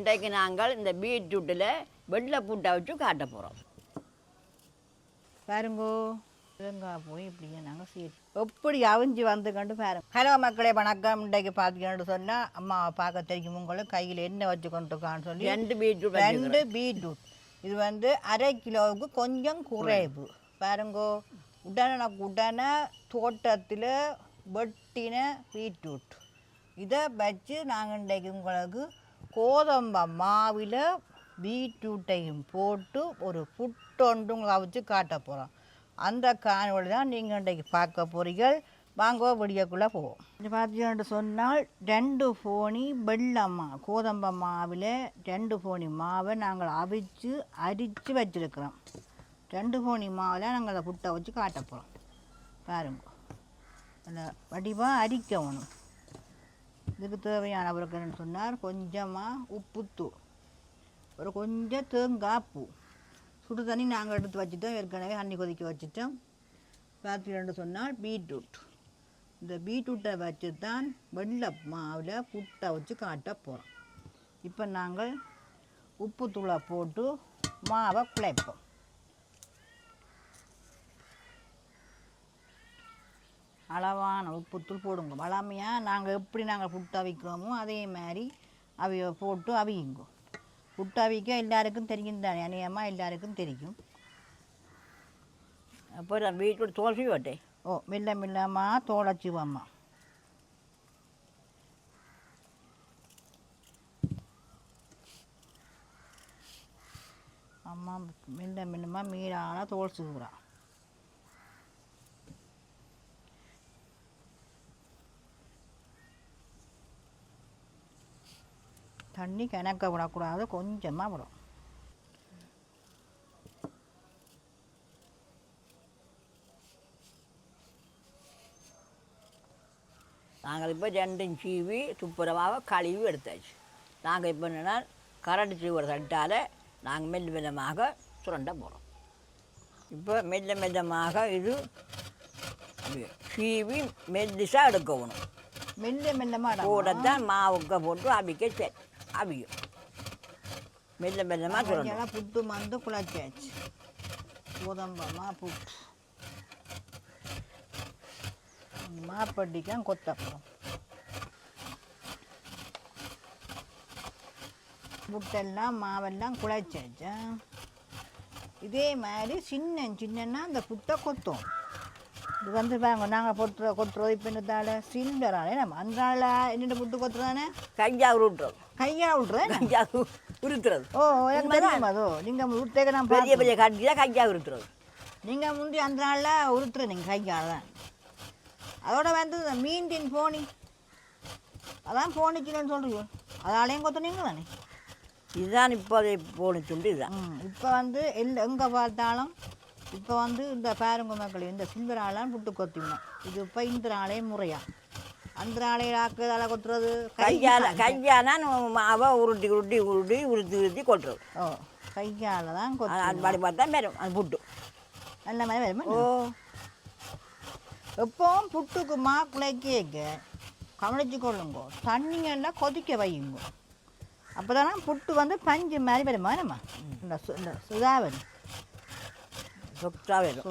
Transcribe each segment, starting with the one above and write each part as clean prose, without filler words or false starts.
இன்றைக்கு நாங்கள் இந்த பீட்ரூட்டில் வெள்ளை பூட்டை வச்சு காட்ட போகிறோம். பாருங்கோ தேங்காய் போய் இப்படியே நாங்கள் சரி எப்படி அவிஞ்சு வந்து கண்டு பாருங்க. ஹலோ மக்களே வணக்கம். இன்றைக்கு பார்த்தீங்கன்னு சொன்னால் அம்மாவை பார்க்க தெரியும் உங்களுக்கு கையில் என்ன வச்சு கொண்டுருக்கான்னு சொல்லி ரெண்டு பீட்ரூட் இது வந்து 1/2 கிலோவுக்கு கொஞ்சம் குறைவு. பாருங்கோ உடனே தோட்டத்தில் வெட்டின பீட்ரூட் இதை வச்சு நாங்கள் இன்றைக்கு உங்களுக்கு கோதம்பை மாவில் பீட்ரூட்டையும் போட்டு ஒரு புட்டொண்டு அவிச்சு காட்ட போகிறோம். அந்த காணொளி தான் நீங்கள் இன்றைக்கு பார்க்க போகிறீர்கள். வாங்கோ வீடியோக்குள்ளே போவோம். இது பார்த்தீங்கன்னு சொன்னால் 2 போனி வெள்ளம்மா கோதம்பை மாவில் 2 போனி மாவை நாங்கள் அரித்து வச்சுருக்கிறோம். 2 போனி மாவில் நாங்கள் அதை புட்டை வச்சு காட்ட போகிறோம். பாருங்க அதில் வடிவாக அரிக்கணும். இதுக்கு தேவையான பொருட்கள்னு சொன்னார் கொஞ்சமாக உப்புத்தூள், ஒரு கொஞ்சம் தேங்காய் பூ, சுடு தண்ணி நாங்கள் எடுத்து வச்சுட்டோம். ஏற்கனவே தண்ணி கொதிக்க வச்சுட்டோம். பார்த்தீங்கன்னு சொன்னால் பீட்ரூட், இந்த பீட்ரூட்டை வச்சு தான் வெள்ளை மாவில் புட்டை வச்சு காட்ட போகிறோம். இப்போ நாங்கள் உப்புத்தூளை போட்டு மாவை குழைப்போம். அளவான உப்புத்தூள் போடுங்க. வளமையாக நாங்கள் எப்படி நாங்கள் புட்டு அவிக்கிறோமோ அதே மாதிரி அவிய போட்டு அவியுங்க. புட்டு அவிக்க எல்லாருக்கும் தெரியும் தானே, அநேகமாக எல்லாருக்கும் தெரியும். அப்போ பீட்ரூட் தோல்வி வட்டே மெல்லம்மா தோளச்சிவம்மா. அம்மா மெல்லமா மீறான தோல் சீவுறான். தண்ணி கிணக்க விடக்கூடாது, கொஞ்சமாக விடும். நாங்கள் இப்போ 2 சீவி துப்புரமாக கழுவி எடுத்தாச்சு. நாங்கள் இப்போ என்னென்னா கரண்ட் சீவுற தட்டால் நாங்கள் மெல்லமாக சுரண்ட போகிறோம். இப்போ மெல்லமாக இது சீவி மெல்லிசாக எடுக்கணும். மெல்லமாக போடத்தான் மாவுக்க போட்டு அவிக்க சரி அவியும். மெல்லமாக சொல்லணும். புட்டு வந்து குழச்சாச்சு. கோதம்பமா புட்டு மாப்பட்டிக்கான் கொத்தப்படும். புட்டெல்லாம் மாவெல்லாம் குழச்சாச்சு. இதே மாதிரி சின்னன்னா அந்த புட்டை கொத்தும். இது வந்து பாருங்க நாங்கள் கொத்துறது இப்போ என்னத்தால சில்வராலே நம்ம அந்த என்னென்ன புட்டு கொத்துறதானே கையா விட்டுறது உருத்துறது. எனக்கு தெரியும். அதோ நீங்கள் உருத்தேக்க நான் பெரிய கட்டியாக கையா உருத்துறது. நீங்கள் முந்தி அந்த நாளில் உருத்துறது நீங்கள் கையால் தான். அதோட வந்து மீண்டின் போனி அதான் போனிச்சுன்னு சொல்கிறீங்க, அதாலேயும் கொத்துனீங்க தானே. இதுதான் இப்போ போனிச்சுண்டு. இதுதான் இப்போ வந்து எங்கே பார்த்தாலும் இப்போ வந்து இந்த பாருங்க மக்கள் இந்த சில்வராலாம் புட்டு கொத்திடணும். இது இப்போ இந்த நாளே முறையா அந்த நாளையில் ஆக்குதால கொத்துறது கையானா மாவை உருட்டி கொட்டுறது. கையால் தான் அது மாதிரி பார்த்தா வரும் அது புட்டு நல்ல மாதிரி வரும். எப்பவும் புட்டுக்கு மா குலைக்க கவனிச்சு கொள்ளுங்க, தண்ணிங்கெல்லாம் கொதிக்க வையுங்க. அப்போ தானே புட்டு வந்து பஞ்சு மாதிரி வருமா நம்ம இந்த சுதாவரி சொக்ஸா வரும்.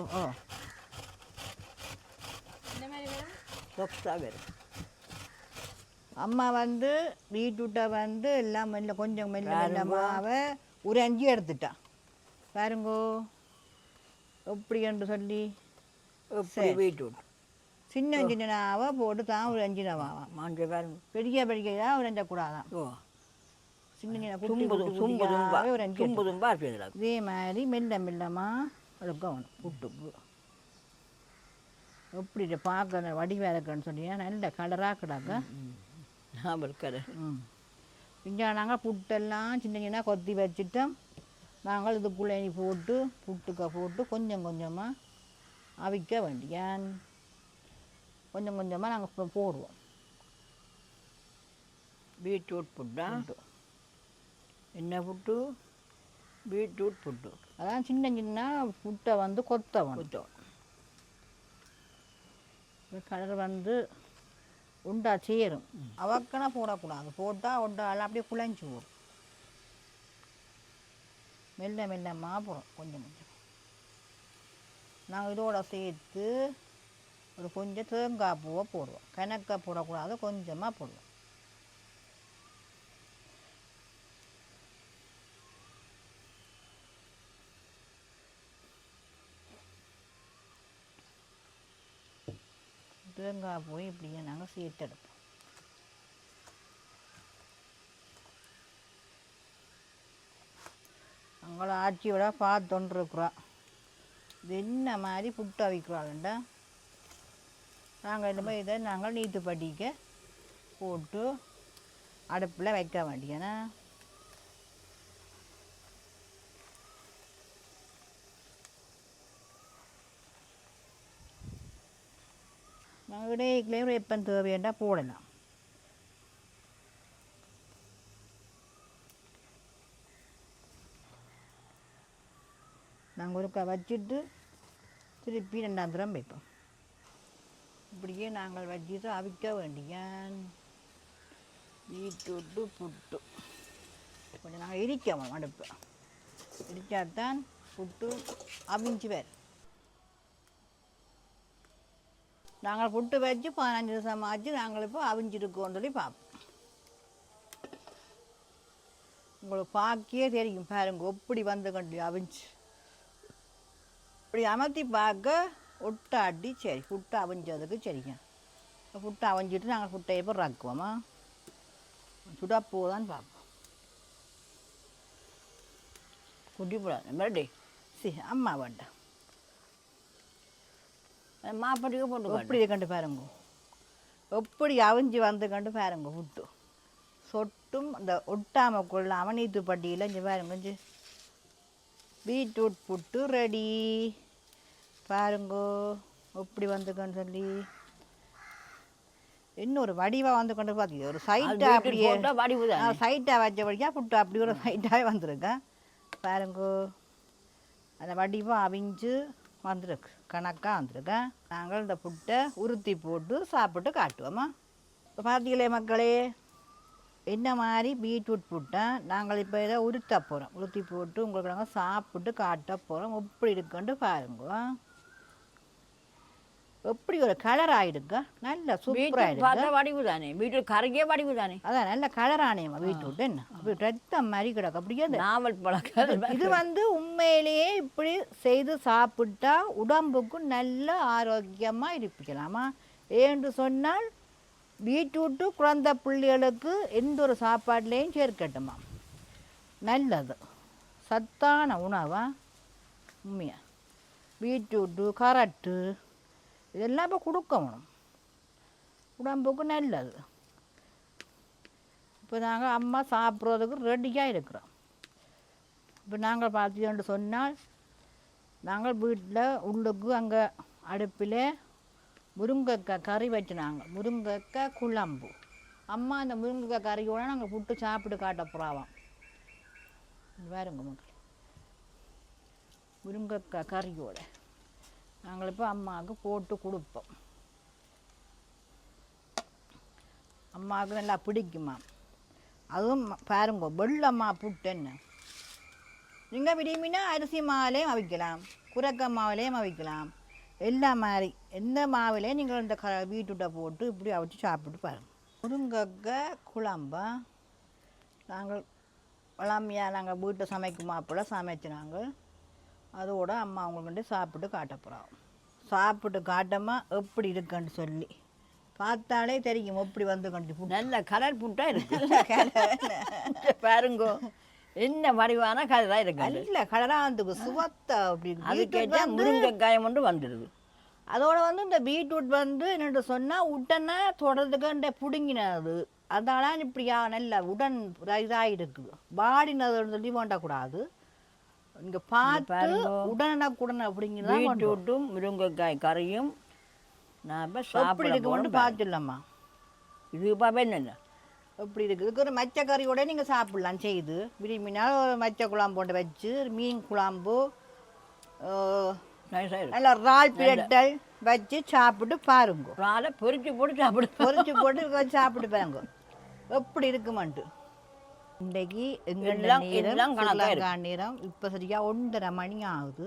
சொக்ஸா வரும். அம்மா வந்து பீட்ரூட்டை வந்து எல்லாம் கொஞ்சம் மெல்லமாவை ஒரு 5 எடுத்துட்டான். பாருங்கோ எப்படி என்று சொல்லி பீட்ரூட் சின்னனாவை போட்டு தான் ஒரு 5 நவாவாம். பாருங்க பெரிய ஒரு 5 கூடாதான். சின்ன ஒரு 5. இதே மாதிரி மெல்லமாக எடுக்கணும். புட்டுக்கு எப்படி பார்க்க வடிவாக இருக்குன்னு சொன்னீங்க, நல்ல கலராக கிடக்க இங்கே நாங்கள் புட்டெல்லாம் சின்ன கொத்தி வச்சுட்டோம். நாங்கள் இதுக்குள்ளே போட்டு புட்டுக்க கொஞ்சமாக அவிக்க வேண்டியான். கொஞ்சமாக நாங்கள் போடுவோம். பீட்ரூட் புட்டா என்ன புட்டு? பீட்ரூட் புட்டு. அதான் சின்ன புட்டை வந்து கொத்தணும். கலர் வந்து உண்டா சேரும். அவக்கனா போடக்கூடாது, போட்டால் உண்டால் அப்படியே குழஞ்சி போடும். மெல்ல மெல்லமாக போடுறோம் கொஞ்சம் கொஞ்சம். நாங்கள் இதோட சேர்த்து ஒரு கொஞ்சம் தேங்காய் பூவை போடுவோம். கணக்காக போடக்கூடாது, கொஞ்சமாக போடுவோம். தேங்காய் பூவை இப்படியே நாங்கள் சேர்த்தெடுப்போம். அவங்கள ஆட்சியோட பார்த்துருக்குறோம். இது என்ன மாதிரி புட்டு அவிக்கிறாங்கண்டா நாங்கள் இனிமேல் இதை நாங்கள் நீத்து படிக்க போட்டு அடுப்பில் வைக்க வேண்டியனா. நாங்கள் இடையிலையும் எப்போ தேவையாண்டா போடலாம். நாங்கள் ஒருக்கா வச்சுட்டு திருப்பி 2ஆம் தரம் வைப்போம். இப்படியே நாங்கள் வச்சுட்டு அவிக்க வேண்டியான். பீட்ரூட்டு புட்டு கொஞ்சம் நாங்கள் இடிக்கணும் அடுப்பு. இடித்தாத்தான் புட்டு அவிஞ்சு வேறு. நாங்கள் புட்டு வச்சு 15 நிமிஷம் ஆச்சு. நாங்கள் இப்போ அவிஞ்சிருக்கோன்னு சொல்லி பார்ப்போம். உங்களுக்கு பார்க்கவே தெரியும் பாருங்க எப்படி வந்து கண்டு அவிஞ்சு. இப்படி அமர்த்தி பார்க்க ஒட்டாட்டி சரி புட்டு அவிஞ்சதுக்கு சரிங்க. புட்டு அவிஞ்சிட்டு நாங்கள் புட்டையை இப்போ ரக்குவோமா சுடாப்போதான் பார்ப்போம். குட்டி போடாது மறுபடி சரி அம்மா வேண்டாம். மாப்பட்டிக்கு போட்டு எப்படி கண்டு பாருங்க எப்படி அவிஞ்சு வந்து கண்டு பாருங்க. புட்டு சொட்டும் அந்த ஒட்டாமல் கொள்ளாமல் நீத்து பட்டியில் இங்கே பாருங்க. கொஞ்சம் பீட்ரூட் புட்டு ரெடி பாருங்கோ எப்படி வந்துக்கன்னு சொல்லி. இன்னொரு வடிவாக வந்து கொண்டு பார்த்தீங்க ஒரு சைட்டாக அப்படியே சைட்டாக வச்சபடியாக புட்டு அப்படி ஒரு சைட்டாகவே வந்திருக்கேன் பாருங்கோ. அந்த வடிவாக அவிஞ்சு வந்திருக்கு கணக்காக வந்திருக்கேன். நாங்கள் இந்த புட்டை உருத்தி போட்டு சாப்பிட்டு காட்டுவோம்மா. இப்போ பார்த்தீங்களே மக்களே என்ன மாதிரி பீட்ரூட் புட்டை நாங்கள் இப்போ இதை உருத்த போகிறோம். உருத்தி போட்டு உங்களுக்கு நாங்கள் சாப்பிட்டு காட்ட போகிறோம். எப்படி இருக்குன்னு பாருங்க. எப்படி ஒரு கலர் ஆகிடுக்கா நல்ல சூப்பராக இருக்கு. வடிவு தானே பீட்ரூட் கரைக்கே வடிவு தானே. அதான் நல்ல கலர் ஆனேம்மா பீட்ரூட். என்ன அப்படி ரத்தம் மாதிரி கிடக்கு அப்படியே நாவல் பழக்கம். இது வந்து உண்மையிலேயே இப்படி செய்து சாப்பிட்டா உடம்புக்கு நல்ல ஆரோக்கியமாக இருப்பிக்கலாமா. ஏன்னு சொன்னால் பீட்ரூட்டு குழந்தை பிள்ளைகளுக்கு எந்த ஒரு சாப்பாட்லேயும் சேர்க்கட்டுமா. நல்லது சத்தான உணவா உண்மையாக. பீட்ரூட்டு கரட்டு இதெல்லாம் இப்போ கொடுக்கணும் உடம்புக்கு நல்லது. இப்போ நாங்கள் அம்மா சாப்பிட்றதுக்கு ரெடியாக இருக்கிறோம். இப்போ நாங்கள் பார்த்தீங்கன்னு சொன்னால் நாங்கள் வீட்டில் உள்ளுக்கு அங்கே அடுப்பில் முருங்கைக்காய் கறி வச்சுனாங்க. முருங்கைக்காய் குழம்பு. அம்மா அந்த முருங்கைக்காய் கறியோடு நாங்கள் புட்டு சாப்பிட்டு காட்ட போகிறாவாம். வேறுங்க மக்கள் முருங்கைக்காய் கறியோடு நாங்கள் இப்போ அம்மாவுக்கு போட்டு கொடுப்போம். அம்மாவுக்கு நல்லா பிடிக்குமா. அதுவும் பாருங்க வெள்ளம்மா புட்டு என்ன நீங்கள் விரும்பினா அரிசி மாவுலேயும் அவிக்கலாம், குரக்க மாவுலேயும் அவிக்கலாம். எல்லா மாதிரி எந்த மாவுலேயும் நீங்கள் இந்த பீட்ரூட்டை போட்டு இப்படி அவிச்சு சாப்பிட்டு பாருங்கள். முருங்கைக்காய் குழம்பா நாங்கள் வளமையாக நாங்கள் வீட்டை சமைக்குமா அப்போல சமைச்சு நாங்கள் அதோட அம்மா அவங்களுக்கு சாப்பிட்டு காட்ட போகிறோம். சாப்பிட்டு காட்டமா எப்படி இருக்குன்னு சொல்லி பார்த்தாலே தெரியும் எப்படி வந்து கண்டு. நல்ல கலர் புட்டாக இருக்கு பாருங்கோ. என்ன வடிவான கலராக இருக்கு. நல்ல கலராக வந்து சுவத்தா அப்படி அது கேட்டால் முருங்கைக்காயம் ஒன்று வந்துடுது. அதோட வந்து இந்த பீட்ரூட் வந்து என்னென்று சொன்னால் உடனே தொடர்ந்துக்கு பிடுங்கினது அதெல்லாம் இப்படியா நல்ல உடன் இதாக இருக்குது. வாடினதுன்னு சொல்லி வேண்டக்கூடாது. இங்கே பார்த்து உடனே அப்படிங்கிறதா. பீட்ரூட்டும் முருங்கைக்காய் கறியும் நான் இப்போ எப்படி இருக்குன்னு பார்த்துடலாமா. இது பாப்பா என்னென்ன எப்படி இருக்குது. இதுக்கு ஒரு மச்ச கறியோட நீங்கள் சாப்பிட்லாம் செய்து விரும்பினால் ஒரு மச்ச குழம்பு போட்டு வச்சு மீன் குழம்பு நல்லா இறால் பிரட்டல் வச்சு சாப்பிட்டு பாருங்க. இறாலை பொரிச்சு போட்டு சாப்பிட்டு சாப்பிட்டு பாருங்க எப்படி இருக்குமான்ட்டு. இன்றைக்கு எங்களோட எல்லாம் நேரம் கணக்காக ஸ்ரீலங்கா நேரம் இப்போ சரியா 1:30 மணி ஆகுது.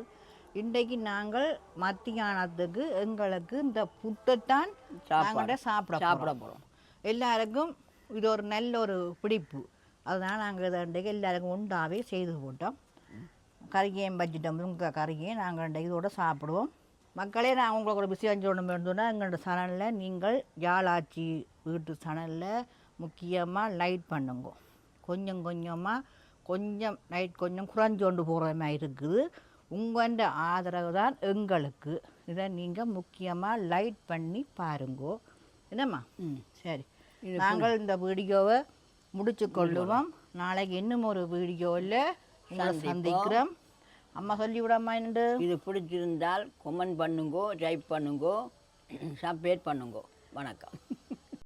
இன்றைக்கு நாங்கள் மத்தியானத்துக்கு எங்களுக்கு இந்த புட்டைத்தான் நாங்கள் சாப்பிட போகிறோம். எல்லாருக்கும் இது ஒரு நல்ல ஒரு பிடிப்பு. அதனால் நாங்கள் இதை இன்றைக்கு எல்லாருக்கும் உண்டாவே செய்து போட்டோம். கறியையும் வச்சுட்டோம், முருங்கை கறியை நாங்கள் இன்றைக்கு இதோட சாப்பிடுவோம். மக்களே, நான் உங்களுக்கு ஒரு விஷயம் சொல்லணும் இருந்தோன்னா, எங்களோட சேனலில் நீங்கள் யாழாச்சி வீட்டு சேனலில் முக்கியமாக லைட் பண்ணுங்க. கொஞ்சம் கொஞ்சமாக கொஞ்சம் லைட் கொஞ்சம் குறைஞ்சோண்டு போகிற மாதிரி இருக்குது. உங்களோட ஆதரவு தான் எங்களுக்கு. இதை நீங்கள் முக்கியமாக லைட் பண்ணி பாருங்கோ. என்னம்மா? சரி, நாங்கள் இந்த வீடியோவை முடிச்சு கொள்ளுவோம். நாளைக்கு இன்னும் ஒரு வீடியோவில் உங்களை சந்திக்கிறோம். அம்மா சொல்லிவிடாமா? என்று இது பிடிச்சிருந்தால் கமெண்ட் பண்ணுங்கோ, லைக் பண்ணுங்கோ, சப்ஸ்கிரைப் பண்ணுங்கோ. வணக்கம்.